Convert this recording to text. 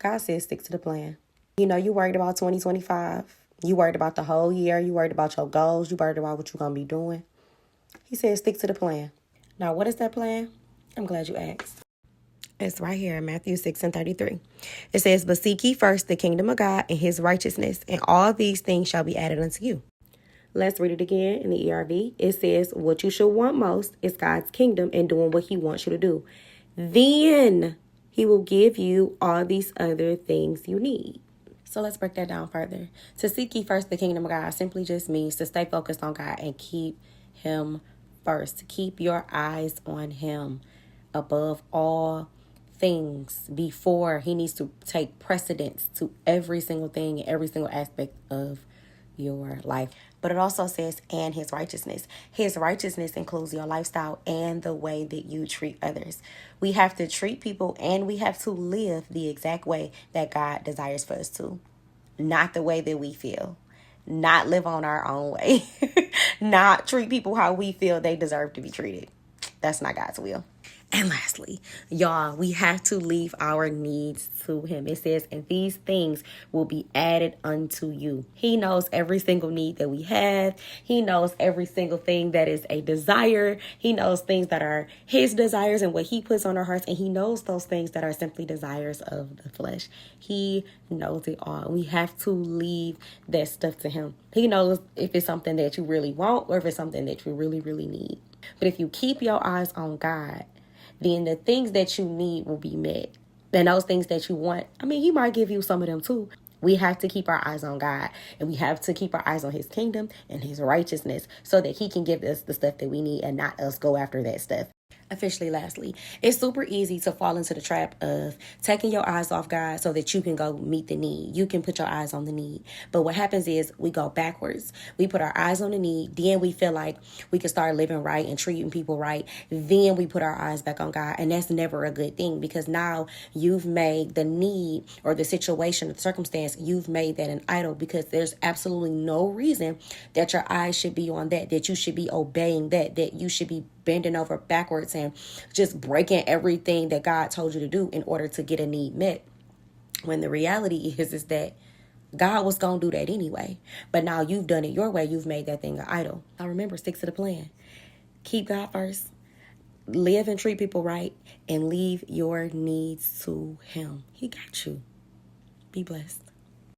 God says stick to the plan. You know, you worried about 2025. You worried about the whole year. You worried about your goals. You worried about what you're going to be doing. He says stick to the plan. Now, what is that plan? I'm glad you asked. It's right here in Matthew 6:33. It says, but seek ye first the kingdom of God and his righteousness, and all these things shall be added unto you. Let's read it again in the ERV. It says, what you should want most is God's kingdom and doing what he wants you to do. Then he will give you all these other things you need. So let's break that down further. To seek ye first the kingdom of God simply just means to stay focused on God and keep him first. Keep your eyes on him above all things. Before he needs to take precedence to every single thing and every single aspect of your life. But it also says, and his righteousness. His righteousness includes your lifestyle and the way that you treat others. We have to treat people and we have to live the exact way that God desires for us to. Not the way that we feel. Not live on our own way. Not treat people how we feel they deserve to be treated. That's not God's will. And lastly, y'all, we have to leave our needs to him. It says, and these things will be added unto you. He knows every single need that we have. He knows every single thing that is a desire. He knows things that are his desires and what he puts on our hearts. And he knows those things that are simply desires of the flesh. He knows it all. We have to leave that stuff to him. He knows if it's something that you really want or if it's something that you really, really need. But if you keep your eyes on God, then the things that you need will be met. And those things that you want, I mean, he might give you some of them too. We have to keep our eyes on God and we have to keep our eyes on his kingdom and his righteousness so that he can give us the stuff that we need and not us go after that stuff. Officially, lastly, it's super easy to fall into the trap of taking your eyes off God so that you can go meet the need. You can put your eyes on the need. But what happens is we go backwards. We put our eyes on the need. Then we feel like we can start living right and treating people right. Then we put our eyes back on God. And that's never a good thing because now you've made the need or the situation, the circumstance, you've made that an idol because there's absolutely no reason that your eyes should be on that you should be obeying that you should be bending over backwards and just breaking everything that God told you to do in order to get a need met. When the reality is that God was going to do that anyway. But now you've done it your way. You've made that thing an idol. Now remember, stick to the plan. Keep God first. Live and treat people right. And leave your needs to him. He got you. Be blessed.